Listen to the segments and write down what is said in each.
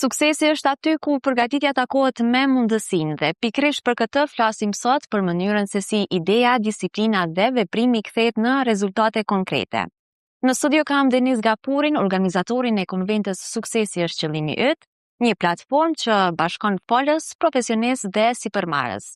Suksesi është aty ku përgatitja takohet me mundësinë dhe pikërisht për këtë flasim sot për mënyrën se si ideja, disiplina dhe veprimi kthehet në rezultate konkrete. Në studio kam Deniz Gapurin, organizatorin e konventës Suksesi është qëllimi yt, një platformë që bashkon folës, profesionistë dhe sipërmarrës.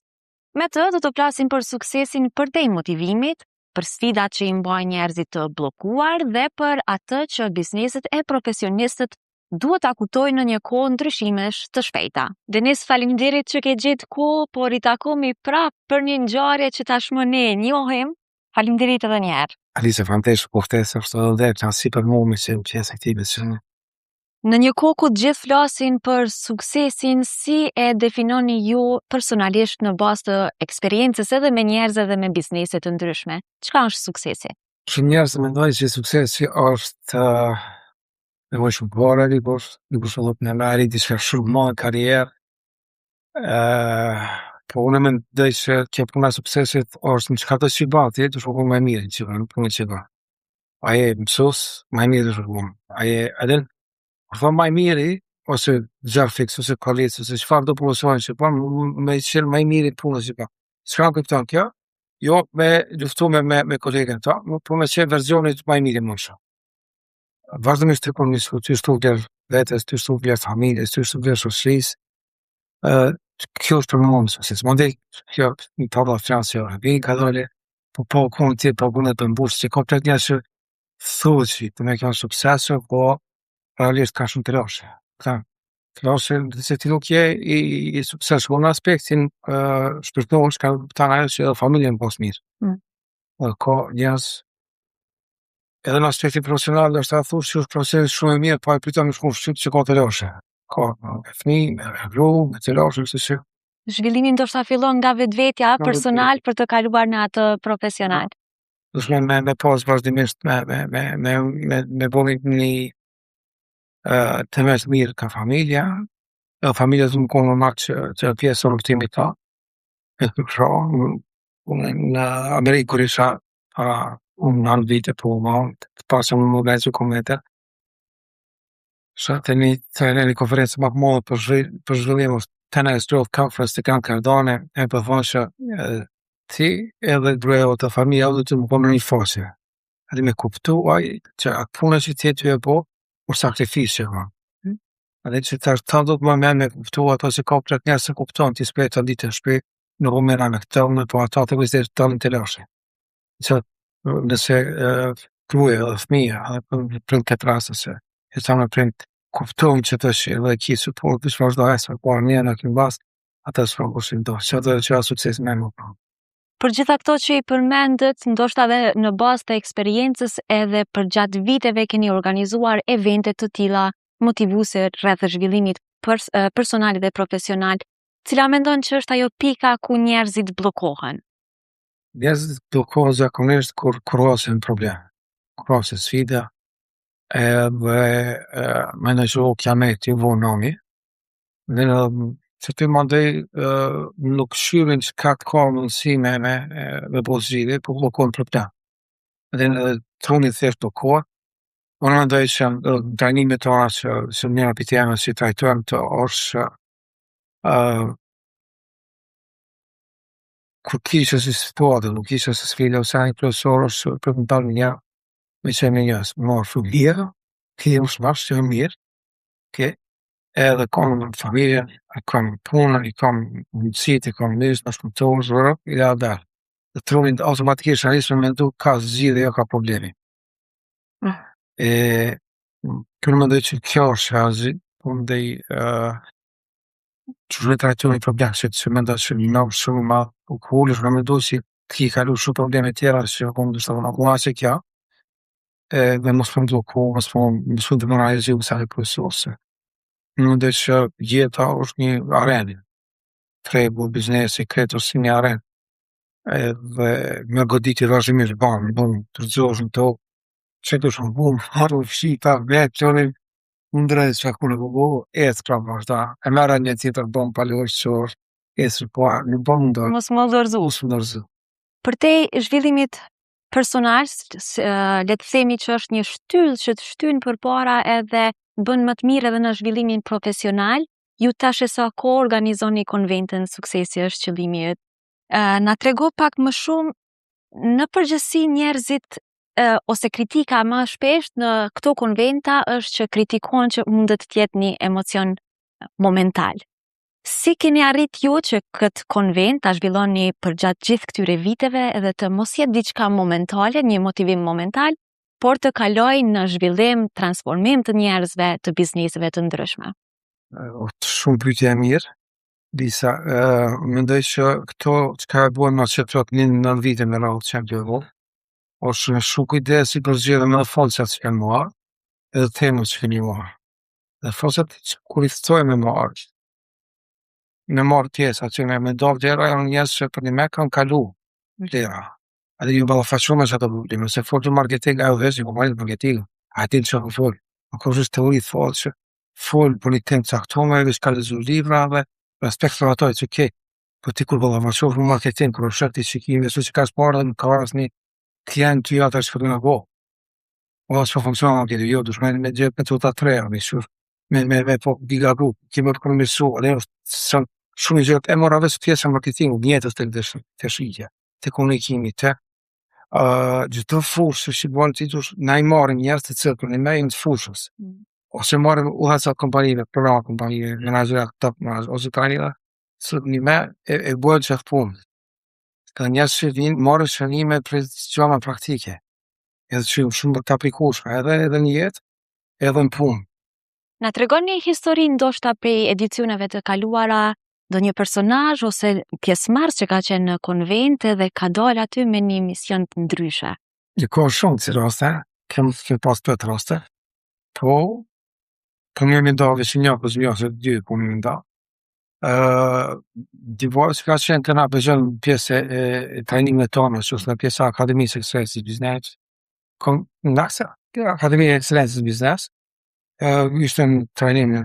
Me të do të flasim për suksesin përdej motivimit, për sfidat që i mbajnë njerëzit të bllokuar dhe për atë që bizneset e profesionistët duhet ta kuptojnë në një kohë ndryshimesh të shpejta. Deniz, faleminderit që ke gjetë kohë, por i takomi prapë për një ngjarje që tashmë ne njohim. Faleminderit edhe një herë. Alice, fantesh për ftesën, është edhe klasi për mua me që pjesë e këtij besimi. Në një kohë ku të gjithë flasin për suksesin, si e definoni ju personalisht në bazë të eksperiencës edhe me njerëz edhe me biznese të ndryshme? Çka është suksesi? Shumë njerëz mendojnë që suksesi është nevojë shumë pare, dikush thotë në marrë diçka shumë më karrierë. Po unë mendoj që puna e suksesit është në çka do të bëj, të shkojë më mirë që në punën që bën. Ai mësues më mirë të shkojë. Ai edhe kur thon më mirë ose gjarë fix ose kollec ose çfarë do profesion që bën, më shël më mirë punën që bën. Çka kupton kjo? Jo me luftu me kolegën ta, po me çë versionit më mirë më shumë. Vazhdimisht të komunisu, të shtukër vetes, të shtukër familjes, të shtukër shoqërisë. Kjo është për më mësë, se s'mondej kjo një tabla financiare, vjen ka dole, po konë tjetë, po konë të mbush, që komplet një që thuhet që të me kjo në suksesë, po realisht ka shumë të lashe. Të lashe, se ti nuk je i suksesë, po në aspektin shpirtëror, ka të ajo që edhe familjen pos mirë. Ka njës edhe në aspektin profesional është ta thush që është proces shumë e mirë, po e pritëm në shkumë shqytë që ka të lashe. Ka me fëmi, me vru, me të lashe, kështë që. Zhvillimi ndoshta fillon nga vetvetja personal për të kaluar në atë profesional. Dushme me pas vazhdimisht, me bëni një të mes mirë ka familja, familja të më konë në marë që pjesë në këtimi ta. Në Amerikë kur isha para unë në vite po të pasëm në mëbezë kometer. Të një konferencë më mëllë për zhvillim është Tennis Growth Conference të Gran Cardone, e për thonë që ti edhe gruaja të familja dhe të më konë në një fase. Edhe me kuptuaj që atë punë që ti e po, për sakrifisë që ma. Edhe që ta do të më me kuptua ato që ka për të njerë se kuptuan, ti s'prej të ditë shpej, në vëmera me këtë, po ata të vëzdirë të talën të lashe. Që nëse gruaja dhe fëmija, edhe prind këtë rastë se e ta me prind kuptojnë që të shi edhe ki support të shfarë do esme, po arë një në kënë basë, atë së pra kushim do, që atë që a sukses me më pra. Për gjitha këto që i përmendët, ndoshta dhe në bazë të eksperiencës edhe për gjatë viteve keni organizuar evente të tilla motivuese rreth zhvillimit personal dhe profesional, cila mendon që është ajo pika ku njerëzit bllokohen? Njerëzit bllokohen zakonisht kur krohasin probleme, krohasin sfida, edhe me në që kiameti vonë nami, dhe që ty mandej nuk shyrin që ka të ka mundësi me posë gjithi, po blokon problem. Dhe në trunit thjesht blokon. Unë mendoj që në trajnimit të ona që njëra për tjeme që i trajtojmë të është kur kishe si situatë, nuk kishe si sfida, ose një profesor është për më talë një, me që e me njës, më marë shumë lirë, ki e më shmash që e mirë, edhe kam familjen, kam punën, kam mundësit, kam njës, në shkëmëtorë, zërë, i da dalë. Dhe trunit automatikisht në njësë me mendu ka zgjidhje, jo ka problemi. Kërë më dhe që kjo është shazi, po më dhe që shme trajtu një problem, që me nda që një nabë shumë ma u kullë, shme me do si ki kalu shumë probleme tjera, që po më dhe shtë në kua që kja, dhe mos për më do ku, mos për të më rajëzi u sa e profesorse. Më dhe që jeta është një areni, trebu, biznesi, kretë është një arenë, dhe me goditi vazhdimisht banë, të rëzoshën të okë, që të shumë bumë, haru, fshita, vetë, qëllim, unë drejtë që akune bëgo, e të pra vazhda, e mera një tjetër bëmë palihoj që është, e së po, një bëmë ndërë. Mos më dorëzu. Për te zhvillimit personal, le të themi që është një shtyllë që të shtyn përpara edhe bën më të mirë edhe në zhvillimin profesional. Ju tash e sa kohë organizoni konventin Suksesi është qëllimi yt. Na trego pak më shumë në përgjithësi njerëzit ose kritika më shpesh në këto konventa është që kritikohen që mundet të jetë një emocion momental. Si keni arrit ju që këtë konvent ta zhvilloni përgjatë gjithë këtyre viteve edhe të mos jetë diçka momentale, një motivim momental, por të kalojë në zhvillim, transformim të njerëzve, të bizneseve të ndryshme? Shumë pyetje e mirë. Disa, mendoj që këto çka e bën më që plot 9 vite me radhë çempionëve, është shumë kujdes i përzgjedhëm edhe folcat që kanë marrë, edhe temët që keni marrë. Dhe folcat që kur i ftojmë me marrë pjesë aty me dalë dera janë njerëz që për një me kanë kalu dera. Edhe ju ballafaqohen me ato probleme, se folë marketing ajo vesh, po marketing, a ti çfarë fol? Nuk është teori thotë që fol për një temë caktuar, edhe ka lexuar libra dhe respektoj ato që ke. Po ti kur ballafaqohesh me marketing, kur është ti shikimi, ashtu që ka parë në ka asnjë klient ty ata që do na go. O çfarë funksionon ti jo, dush me gjetë me çota tre, me shur, me po giga group, ti më kanë mësu, edhe shumë gjëra e mora vetë pjesë e marketingut, njetës të shitja, të komunikimit, të gjithë fushë që bën ti dush na i marrin njerëz të cilët për ne janë të fushës. Ose marrin udhëheca kompanive, programa kompanive, menaxherë top menaxher, ose tani sot një me e bën çfarë punë. Ka njerëz që vinë marrin shënime për gjëra praktike. Edhe që shumë të aplikueshme, edhe në jetë, edhe në punë. Na tregon një histori ndoshta prej edicioneve të kaluara, ndonjë personazh ose pjesëmarrës që ka qenë në konvente dhe ka dalë aty me një mision të ndryshe. Ka shumë si raste, kem pas të raste, po më më nda që një për një ose dy po më nda. Divorës ka qenë të na përgjën pjesë e trajnimit tonë, që është në pjesë e Akademisë Excellency Business, Akademia e Excellency Business, ishte në trajnimin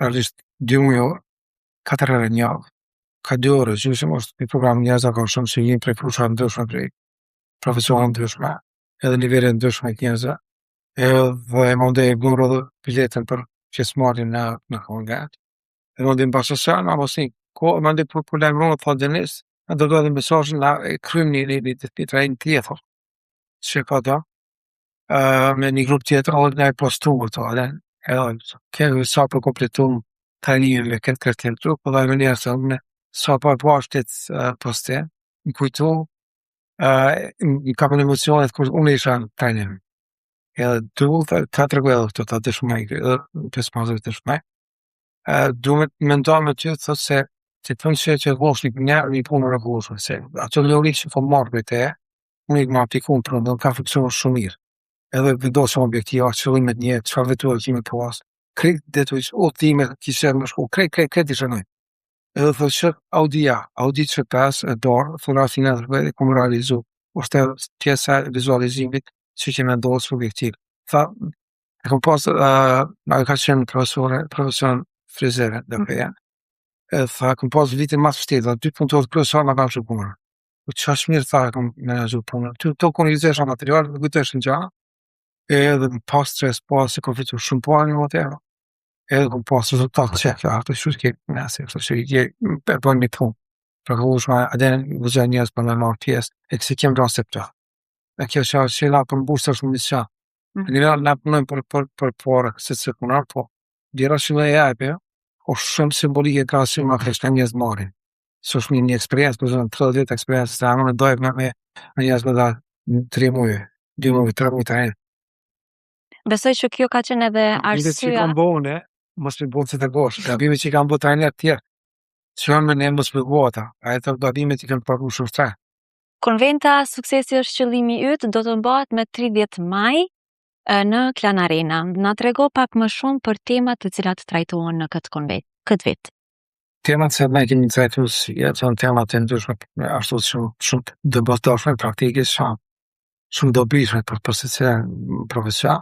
2 muaj, 4 herë në javë, ka 2 orë, gjysmë është një program njerëzakonshëm që vijnë prej fushave ndryshme, prej profesionave ndryshme, edhe nivele ndryshme të njerëzve, edhe mandej bën edhe biletën për pjesëmarrjen në konvent. Edhe mandej bashkësan, apo si, mandej për lajmërohet thotë Denis, a do të mesazhin na e krym një trajnim tjetër. Që ka da, me një grup tjetër, edhe na e postuar to, edhe kemi sa për kompletum trajnimin me këtë kërtim trup, po dhe me njerë të me sa për bashkët postim, më kujtu, në kapën emocionet kur unë isha në trajnim. Edhe ta të regojë edhe këto ta dëshmaj, edhe pjesë mazëve të dëshmaj. Du me nda me ty, thot se të të thënë që vosh një punë në rëvushme, se ato lëri që po marrë për te, unë i ma aplikun për në ka funksionë shumë mirë. Edhe vendosëm objektiva, qëllimet një, çfarë vetuar kime të pas, krejt detuj, udhime kishe më shku, krejt i shënoj. Edhe thot që audit që pas e dorë, fotografinë dhe kumë realizu, është pjesa e vizualizimit që kime ndosë objektiv. Tha, e kom pas, e ka qenë profesion frizere dhe përja, tha, kom pas vitin mas fështet, dhe 2 punëtorët profesor nga kam shumë punër. Që është mirë, tha, kom menazhu punër. To kon i zesha material, dhe kujtesh në gjana, edhe pas stres, pas se kom fitu shumë parë një motero, edhe kom pas rezultat qek, ato shumë ke nëse, që i bën një punë. Pra ka ushma, adene vëzhe njës për me marrë pjesë, e kësi kem rase për ta. E kjo që la për mbushtë është në mision. Njëra na punojmë për parë, se të punar, po dira që me jajpe, o shumë simbolike ka si ma kështë në njës marrin. Së është një eksperiencë, për zënë 30 vjetë eksperiencë, se anë në dojë me njës me da 3 muje, 2 muje, 3 muje të rejnë. Besoj që kjo ka qenë edhe arsyeja. Që kam bëhune, mos me bëhë që të gosh, gabime që kam bëhë trajner tjerë, që janë me ne mos me bëhë ata, a e të gabime që kam përru shumë tre. Konventa Suksesi është qëllimi yt do të mbahet me 30 maj në Klan Arena. Na trego pak më shumë për temat të cilat trajtohen në këtë konvent, këtë vit. Temat se ne kemi trajtuar janë temat e ndryshme, ashtu shumë dëbatueshme, praktikisht shumë dobishme për secilin profesion.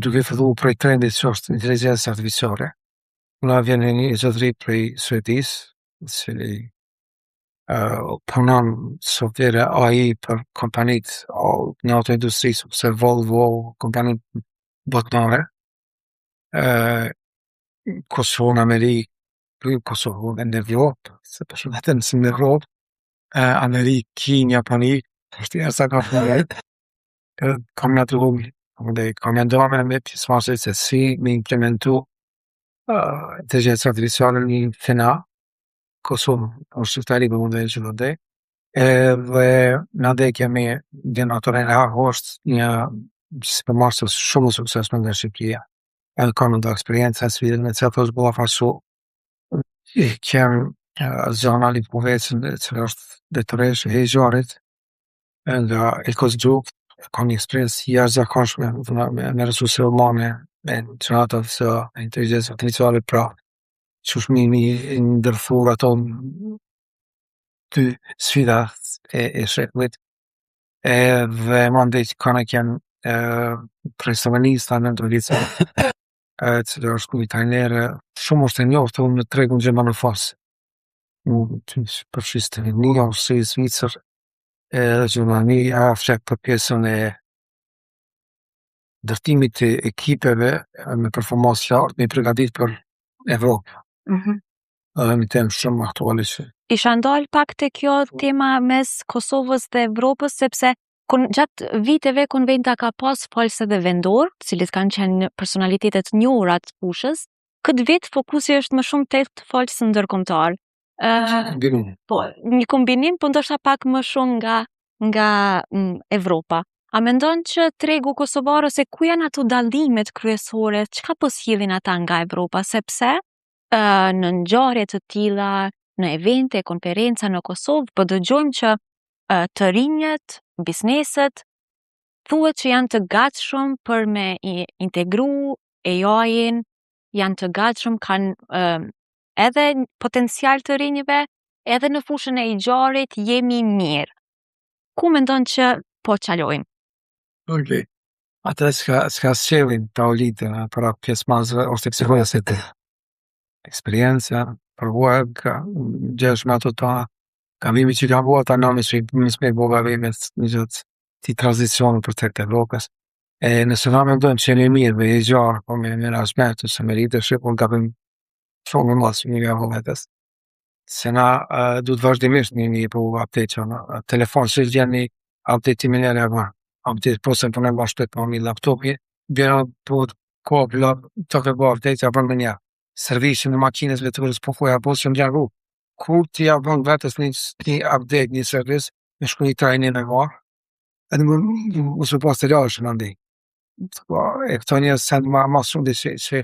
Duke filluar prej trendit që është inteligjenca artificiale. Na vjen një zotëri prej Suedis, cili punon software AI për kompanitë në autoindustrisë, ose Volvo, kompanitë botnore, Kosovë në Amerikë, Kosovë në Evropë, se për shumë vetëm si në Evropë, Amerikë, Kinë, Japoni, është jashtë ka përret, kam në të lumë, dhe kam në ndome me pjesëmarrëse se si me implementu inteligencë artificiale në fena, Kosovë, është qytetari për mundë e që dhe, edhe në dhe kemi generatorën e është një si përmarrëse shumë suksesshme në Shqipëria. Edhe kam ndo eksperiencë në sfidën me që është bëlla fasu. Kem zona Lipovecën, që është detyrësh e zjarit, nga Elkos Group, kam një eksperiencë jashtëzakonshme me resurse umane, me çunata të inteligencë artificiale, pra qysh mi ndërthu ato dy sfida e shekullit. Dhe mandej kanë profesionista në ndërlitje, cilë është kujtajnere, shumë është e njohur në tregun gjerman në fas. Përfshis të një, Austri, Zvicër, edhe Gjermani, flek për pjesën e ndërtimit të ekipeve me performancë lartë, me përgatit për Evropë. Edhe një temë shumë aktuale që. Isha ndalë pak të kjo tema mes Kosovës dhe Evropës, sepse gjatë viteve konventa ka pas false dhe vendor, cilët kanë qenë personalitetet njohura të fushës. Këtë vit fokusi është më shumë tek falsë ndërkombëtar. Po, një kombinim, po ndoshta pak më shumë nga Evropa. A mendon që tregu kosovar, ose ku janë ato dallimet kryesore, çka po sjellin ata nga Evropa, sepse në ngjarje të tilla, në evente, konferenca në Kosovë, po dëgjojmë që të rinjët, bizneset, thuhet që janë të gatshëm për me integru AI-in, janë të gatshëm, kanë edhe potencial të rinjëve, edhe në fushën e zjarit jemi mirë. Ku mendon që po qalojmë? Okay. Ata s'ka sjellin ta ulitë për pjesëmarrësve ose psikologët. Eksperjenca, përvuar gjesh me ato ta kamimi që ka bua ta nëmi që i smej boga vemet një gjithë ti tranzicionu për tek të Evropës. Nëse na mendojmë që jemi mirë me i gjarë, po me rasmet, ose me leadership, unë kapim shumë më masë një nga vetës. Se na duhet vazhdimisht një po update që në telefon, që gjenë një update të minere e bërë. Update, po se përne bashkët për një laptopi, bjena po të ke bërë update, ja bërë me një servishin në makines vetërës, po foja po që më gjerë kur ti ja bën vetës një update, një servis, me shku një trajnin e marë, edhe më së pas të lashë në ndi. Këto një send ma shumë dhe që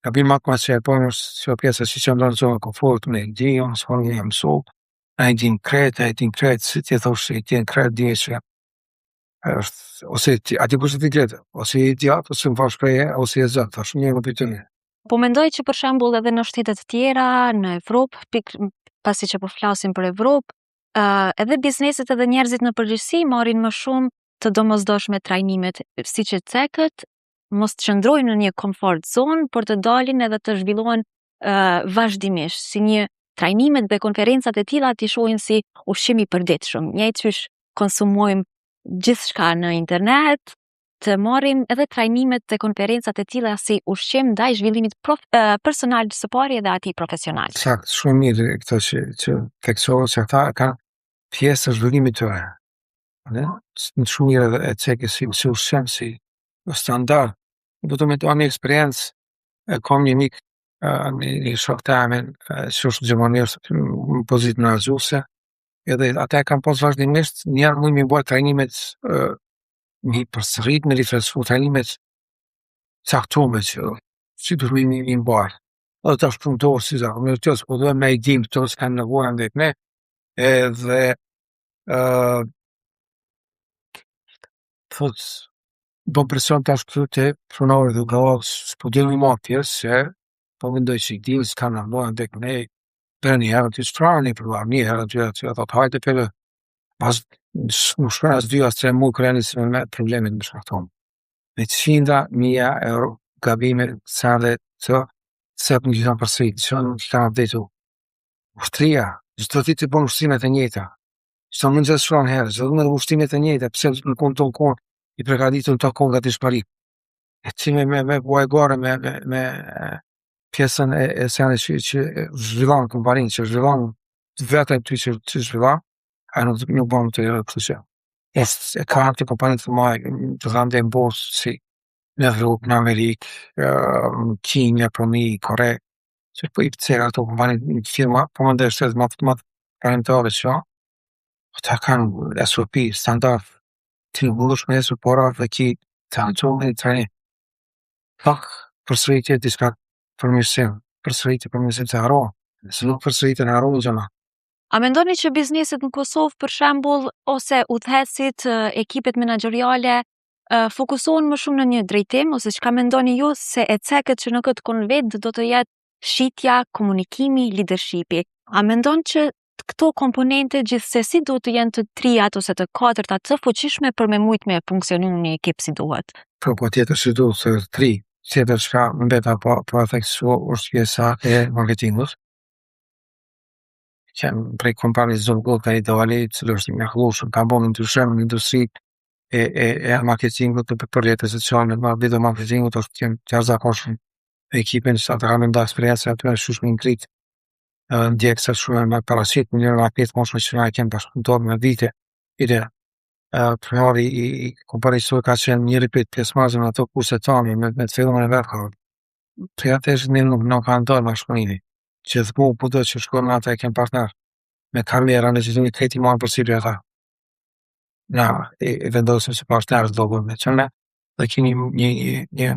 ka bin ma këma që e po nështë që pjesë që që ndonë zonë komfort, me i di, nësë po një jam sol, a i din kretë, si ti thosh që i din kretë, di që ose ati kështë ti kretë, ose i diatë, ose më fash preje, ose i zëtë, thash një më për të një. Po mendoj që për shembull edhe në shtetet tjera, në Evropë, pasi që po flasim për Evropë, edhe bizneset edhe njerëzit në përgjithësi marrin më shumë të domosdoshme trajnimet, siç e cekët, mos të qëndrojnë në një comfort zone, por të dalin edhe të zhvillohen vazhdimisht, si një trajnimet dhe konferencat e tilla ti shohin si ushqim i përditshëm, njëjtë siç konsumojmë gjithçka në internet, të marrim edhe trajnimet dhe konferencat e tilla si ushqim ndaj zhvillimit personal së pari edhe atij profesional. Sakt, shumë mirë këto që teksohet se ata kanë pjesë të zhvillimit të tyre. Në shumë mirë e cekë si ushqim, si standard. Do të me të një eksperiencë, kam një mik, një shok të amin, që është gjermanisht në pozitë në azuse, edhe ata e kam pas vazhdimisht, njerë mujë mi bërë trajnimet mi përsërit, me rifresku trajnimet caktume që du të mi bërë. Edhe të është punëtorë si zakë, me të po duhe me i dim të të kanë nevojën dhe këne, edhe thot, do presion të është të pronore dhe gëllë, s'po dhe një marë pjesë, se po mendoj që i dim, s'kanë nevojën dhe këne, për një herë të shtrarë një përvar, një herë të të hajtë për pas në shkërën as 2 as 3 muaj kërëni si me problemin në shkaktonë. Me të shinda, mija e gabime, sërde të sepë në gjitha përsejtë, që në të kanë update-u. ushtria, çdo ditë të bën ushtrimet e njëjta. Çdo mëngjes shkon herë, çdo me ushtrimet e njëjta, pse në kon i përgatitur të kon nga dishpari. E ti me buajgore me pjesën e senit që zhvillon kompaninë, që zhvillon vetë ty që zhvillon, nuk bën të kështu që. E ka të kompanitë të mëdha të dhënë në botë si në Evropë, në Amerikë, në Kinë, Japoni, Kore, që po i përcjell ato kompani firma, po më ndër shtetet më parentale që ata kanë SOP, standard, ti nuk mundesh me esur pora dhe ki të anëqohën i treni. Pak përsëritje diçka përsëritje të harrohen, se nuk përsëritjen harrohen gjëna. A mendoni që bizneset në Kosovë, për shembull, ose udhëheqësit, ekipet menaxheriale, fokusohen më shumë në një drejtim, ose çka mendoni ju se e cekët që në këtë konvent do të jetë shitja, komunikimi, leadershipi? A mendon që këto komponente gjithsesi do të jenë të trijat ose të katërta të fuqishme për me mujt me funksionu një ekip si duhet? Po tjetër si duhet të tri, tjetër çka mbeta po e theksu është pjesa e marketingut. Që prej kompanisë Zongul ka ideali, cilë është një hlushëm, ka bo në ndryshim në industri e marketingut të përjetës sociale, ma video marketingut është të jashtëzakonshëm ekipin që ata kanë nda eksperiencë aty me shush me ngrit ndjek se shumë me parasit në njërë market moshme që na e kemë bashkëpunëtor me vite ide. Pronari i kompanisë ka qenë njëri për pjesëmarrësve ato kurse tani me të filluar e vetë. Prijatesh nuk ka ndonjë bashkëpunimi. Që thmu po do që shkojnë ata e kemë partner me kamera në që të një kreti marë për sirë ata. Na, e vendosim që partnerës do bëmë me qënë dhe kini një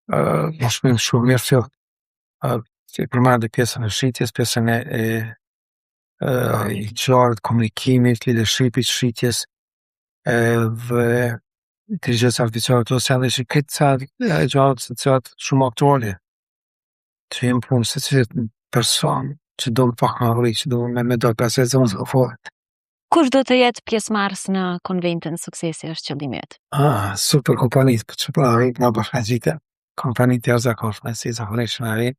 bashkëpunim shumë mirë fillë. Që përmendë pjesën e shitjes, pjesën e qarët, komunikimit, leadershipit, shitjes dhe inteligencë artificiale të ose edhe që këtë cilat shumë aktuale. Që jem punë se cilët person që do më pak në arri, që do me do përse të zonë zëfohet. Kush do të jetë pjesëmarrës në konventin Suksesi është qëllimit? Super kompanit, për që përra rrit nga bashkëgjite. Kompanit të jashtëzakonshme, si zakonisht në arri.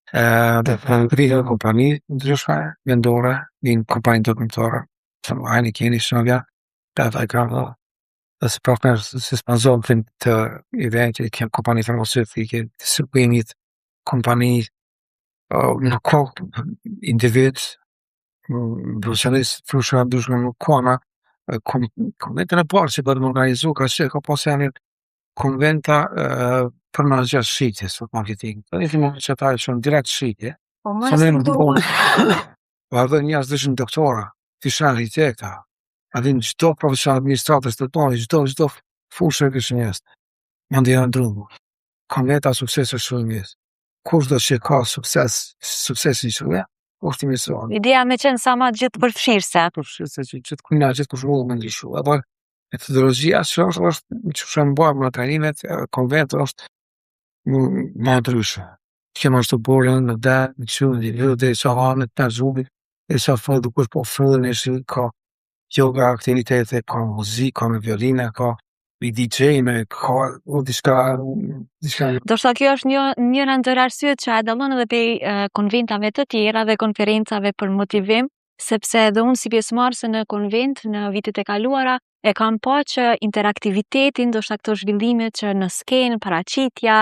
Dhe përritë kompani ndryshme, vendore, një kompani dokumentore. Që më hajni keni shënëvja, dhe e kam dhe si partner, si sponsorin të eventit, kem kompani farmaceutike, të sirkuimit, kompani në kohë individ, profesionist, frushra ndryshme në kona, konventën e parë që bërë më organizu, ka që ka pas janë konventa për në gjatë shqitjes, për marketing. Të një thimë që ta e që në direkt shqitje, së në në bënë, vardhe njës dëshën doktora, fishan arhitekta, adhin qdo profesional administratës të tonë, qdo fushë e kështë njës, më ndihë në drungu. Konventa sukses është shumë njës. Kush do që ka suksesin që dhe, është i mision. Ideja me qenë sa ma gjithë përfshirëse. Përfshirëse që gjithë kujna, gjithë kush rullë më ndishu. Edhe metodologjia që është që shemë bërë më trajnimet, konvent është më ndryshë. Kemë është të borën në dhe, në këshu, në një dhe i sa hanët, në zubit, i sa fëllë dukush po fëllën e shi, ka yoga aktivitete, ka muzikë, ka me violine, ka i DJ me ka diçka. Do shta kjo është njëra ndër arsyet që a dallon edhe prej konventave të tjera dhe konferencave për motivim, sepse edhe unë si pjesëmarrëse në konvent në vitet e kaluara e kam pa që interaktivitetin, do shta këto zhvillimet që në skenë, paraqitja,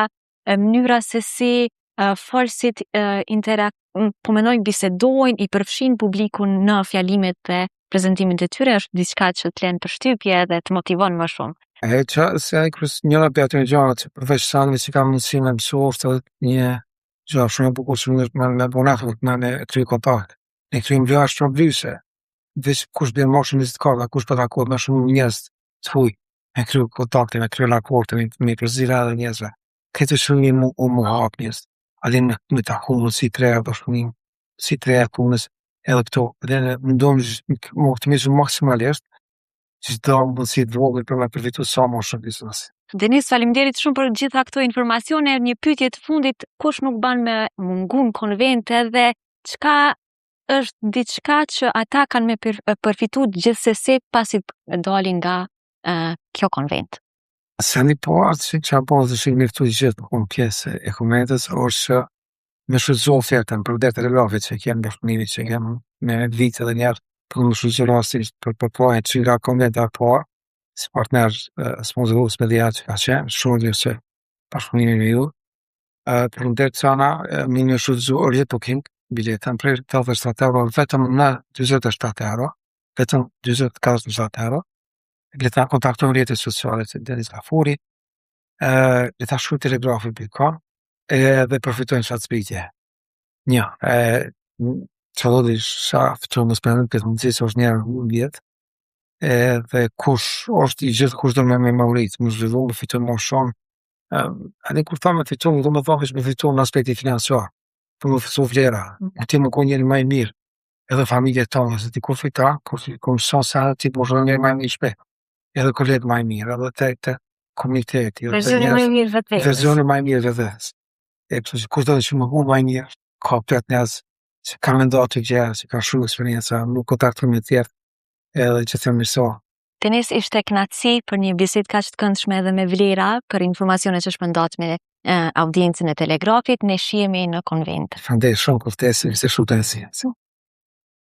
mënyra se si folësit po menojnë bisedojnë, i përfshin publikun në fjalimet dhe prezentimin e tyre është diçka që të lënë përshtypje dhe të motivon më shumë. Se ai kërës njëra për atë një gjarët, që përveç sanëve që kam mundësi me mësu, është edhe një gjarë shumë e bukur që me bonafët, me kry kontakt. Ne kryim gjarë shumë blyse, veç kush bërë më shumë vizitkar, kush për takot me shumë njës të huj, me kry kontakte, me kry raporte, me përzira edhe njësve. Këtë shumë një mu hapë njës, adin me taku si treja bashkëpunim, si treja punës, edhe këto, edhe më ndonë më optimizmu maksimalisht, që do më si të vogël për me përfitu sa më shumë biznes. Denis, faleminderit shumë për gjitha këto informacione. Një pyetje të fundit, kush nuk ban me mungun konvent edhe çka është diçka që ata kanë me përfitu gjithsesi pasi dalin nga kjo konvent? Se një partë që a po dhe që mirëtu gjithë në pjesë e konventës, është që me shfrytzu ofertën për vlerë të relave që kemë bashkëpunimit që kemë me vite edhe njerë për me shfrytzu rastisht për planet që nga konvent aktuar si partner sponsorues me dhja që ka qenë, shumë dhe që bashkëpunimi me ju. Për vlerë të sana, me shfrytzu early booking biletën për 87 euro vetëm në 27 euro, vetëm 47 euro. Le ta kontaktojmë rrjetet sociale të Denis Gafuri, le ta shkruaj telegrafi.com dhe përfitojnë çfarë zbritje. Një, çdo ditë fëtojmë mos përmend këtë mundësi se është njerë në vjetë, dhe kush është i gjithë kush do me maurit, më zhvillu, me fitojnë më shumë, edhe kur thamë me fitojnë, do me thonë me fitojnë në aspekti financiar, për më fitu vlera, ti më konë njeri më i mirë, edhe familje tonë, se ti kur fita, kur mëson se ti po shënë njeri më i shpejt, edhe kolegë më i mirë, edhe të komuniteti, Versioni më i mirë vetë. versioni më i mirë vetes. Kështu që kushdo që më më i mirë, ka plot njerëz që kanë menduar të gjëra, që kanë shumë eksperiencë, nuk kontaktoj me tjerë, edhe që të mirëso. Denis, ishte kënaqësi për një bisedë kaq të këndshme dhe me vlera për informacione që shpërndat me audiencën e Telegrafit. Ne shihemi në konvent. Faleminderit shumë për ftesën, ishte shumë të